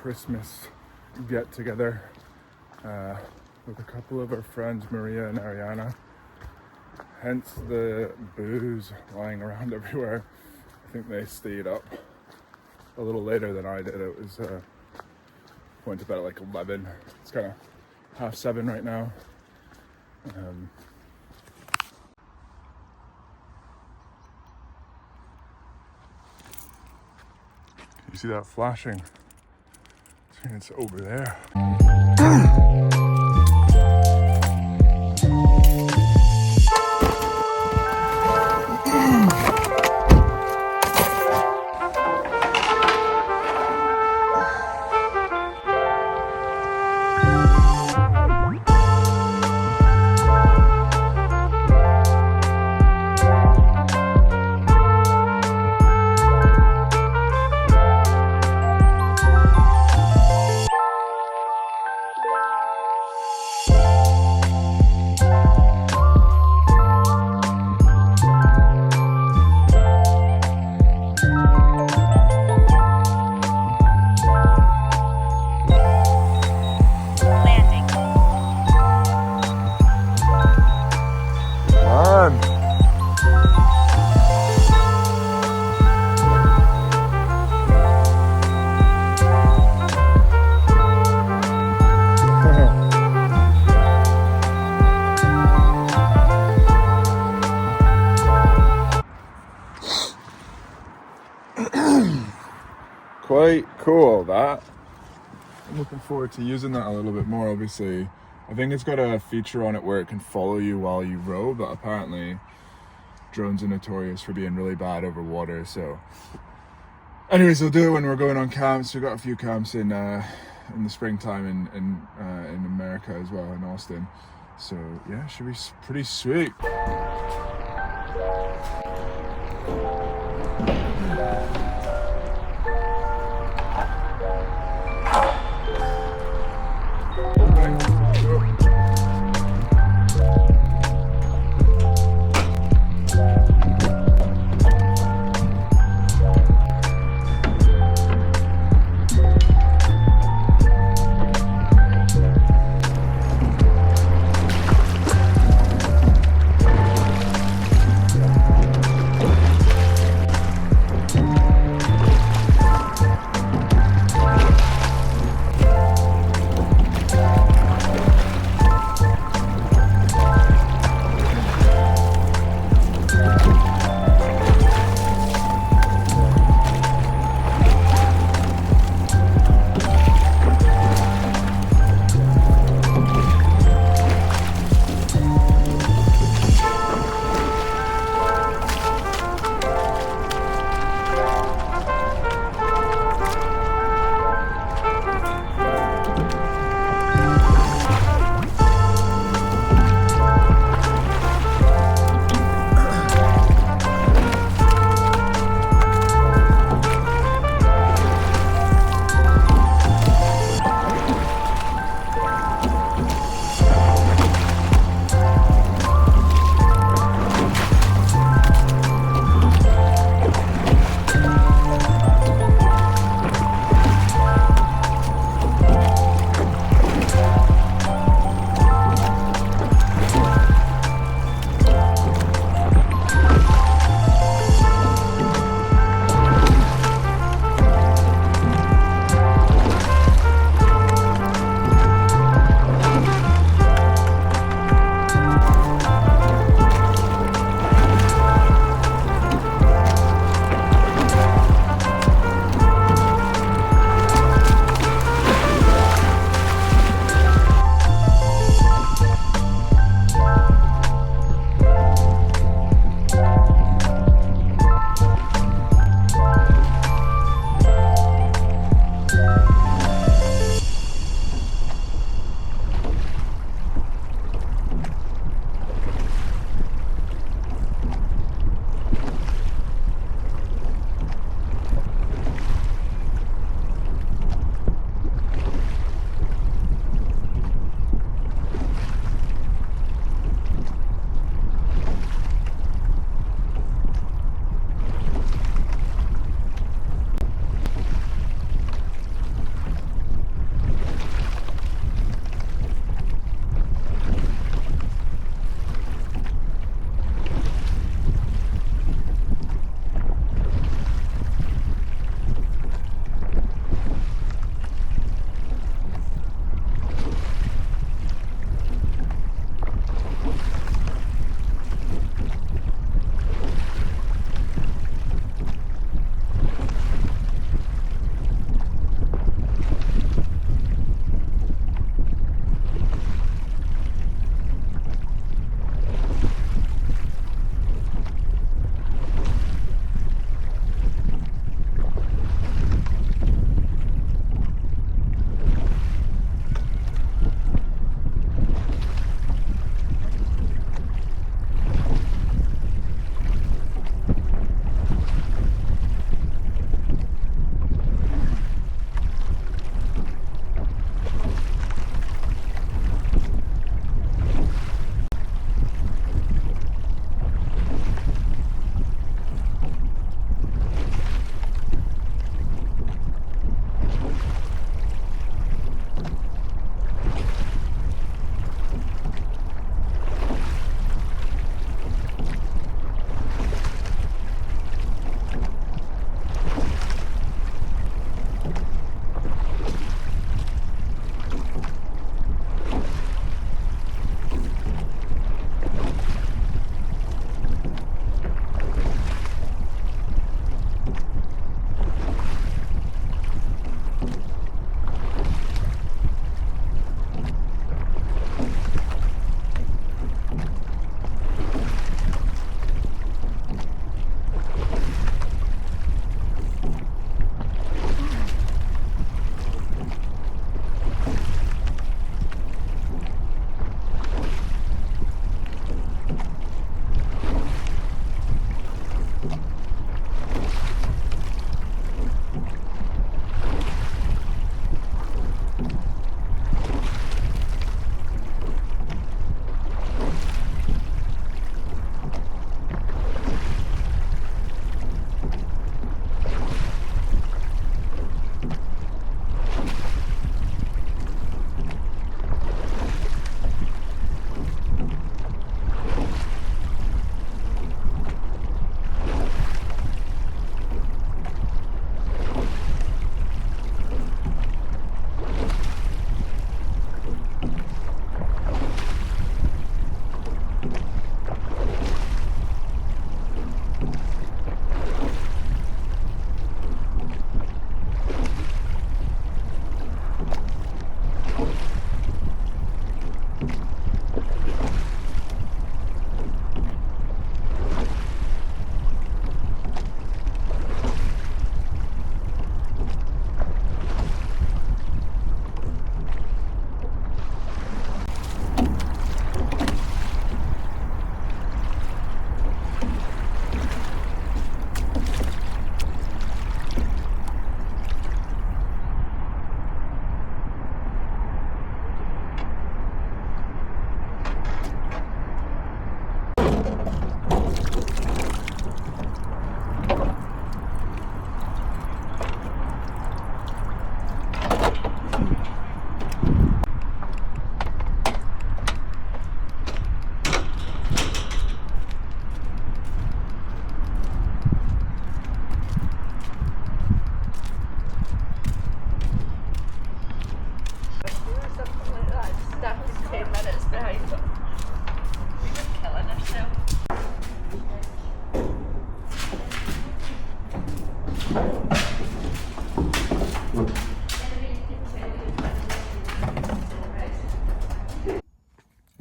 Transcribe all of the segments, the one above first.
Christmas get together with a couple of our friends, Maria and Ariana. Hence the booze lying around everywhere. I think they stayed up a little later than I did. It was went to bed at like 11. It's kind of 6:30 right now. You see that flashing? I think it's over there. Quite cool, that. I'm looking forward to using that a little bit more. Obviously, I think it's got a feature on it where it can follow you while you row, but apparently drones are notorious for being really bad over water. So anyways, we'll do it when we're going on camps. We've got a few camps in the springtime in America as well, in Austin. So yeah, it should be pretty sweet.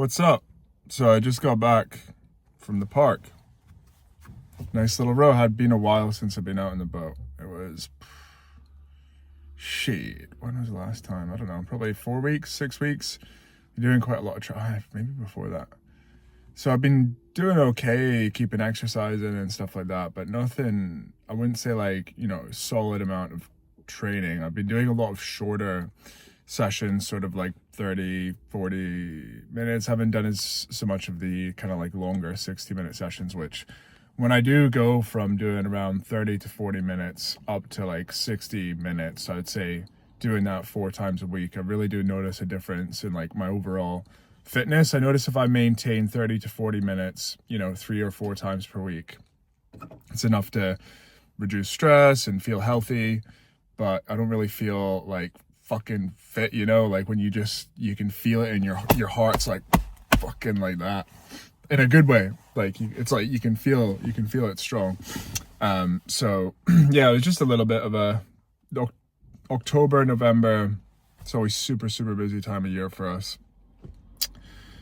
what's up? So I just got back from the park. Nice little row. Had been a while since I've been out in the boat. It was, shit, when was the last time? I don't know, probably 4 weeks, 6 weeks. Doing quite a lot of drive, maybe before that. So I've been doing okay, keeping exercising and stuff like that, but nothing, I wouldn't say like, you know, solid amount of training. I've been doing a lot of shorter sessions, sort of like 30, 40 minutes. Haven't done so much of the kind of like longer 60-minute sessions, which when I do go from doing around 30 to 40 minutes up to like 60 minutes, I'd say doing that 4 times a week, I really do notice a difference in like my overall fitness. I notice if I maintain 30 to 40 minutes, you know, 3 or 4 times per week, it's enough to reduce stress and feel healthy, but I don't really feel like fucking fit, you know, like when you can feel it in your heart's like fucking like that in a good way. Like it's like you can feel it strong. So yeah, it was just a little bit of a October, November. It's always super busy time of year for us.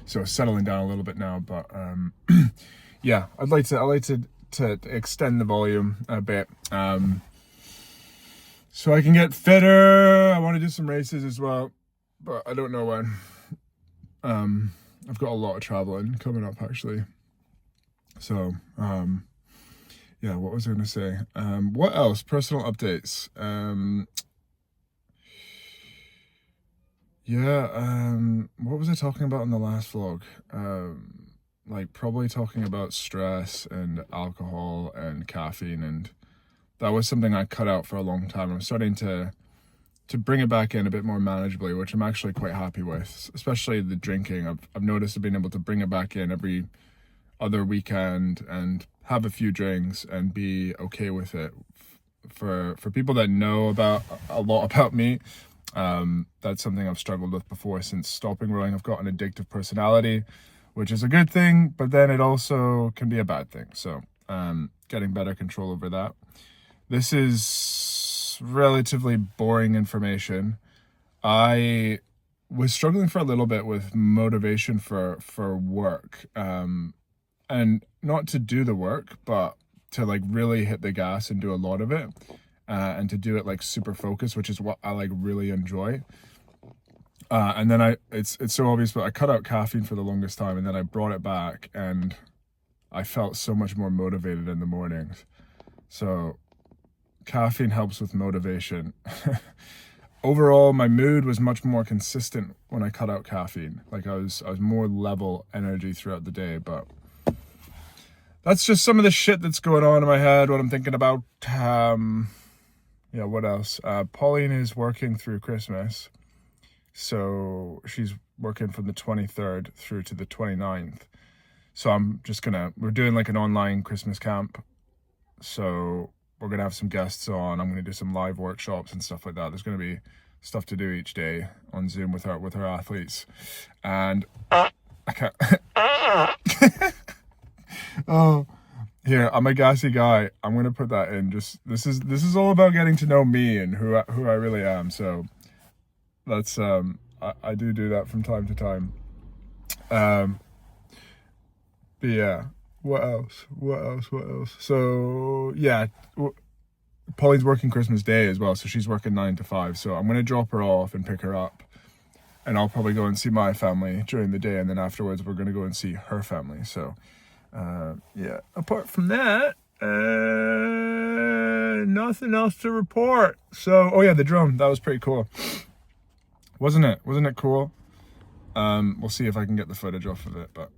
So settling down a little bit now, but yeah, I'd like to extend the volume a bit, so I can get fitter. I want to do some races as well, but I don't know when. I've got a lot of traveling coming up actually. So yeah, what was I going to say? What else? Personal updates. Yeah, what was I talking about in the last vlog? Like probably talking about stress and alcohol and caffeine, and that was something I cut out for a long time. I'm starting to bring it back in a bit more manageably, which I'm actually quite happy with, especially the drinking. I've noticed I've been able to bring it back in every other weekend and have a few drinks and be okay with it. For people that know a lot about me, that's something I've struggled with before. Since stopping rowing, I've got an addictive personality, which is a good thing, but then it also can be a bad thing. So getting better control over that. This is relatively boring information. I was struggling for a little bit with motivation for work, and not to do the work, but to like really hit the gas and do a lot of it. And to do it like super focused, which is what I like really enjoy. And then it's so obvious, but I cut out caffeine for the longest time, and then I brought it back, and I felt so much more motivated in the mornings. So caffeine helps with motivation. Overall, my mood was much more consistent when I cut out caffeine. Like I was more level energy throughout the day, but that's just some of the shit that's going on in my head, what I'm thinking about. Yeah, what else? Pauline is working through Christmas. So she's working from the 23rd through to the 29th. So we're doing like an online Christmas camp. So we're going to have some guests on. I'm going to do some live workshops and stuff like that. There's going to be stuff to do each day on Zoom with our athletes. And I can't. Oh. Here, I'm a gassy guy. I'm gonna put that in. Just this is all about getting to know me and who I really am. So that's I do that from time to time. But yeah, what else? So yeah, Polly's working Christmas Day as well, so she's working 9 to 5. So I'm gonna drop her off and pick her up, and I'll probably go and see my family during the day, and then afterwards we're gonna go and see her family. So. Yeah, apart from that, nothing else to report. So, oh yeah, the drone, that was pretty cool. Wasn't it cool? We'll see if I can get the footage off of it, but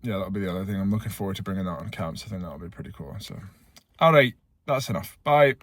yeah, that'll be the other thing. I'm looking forward to bringing that on camps. I think that'll be pretty cool. So, all right, that's enough. Bye.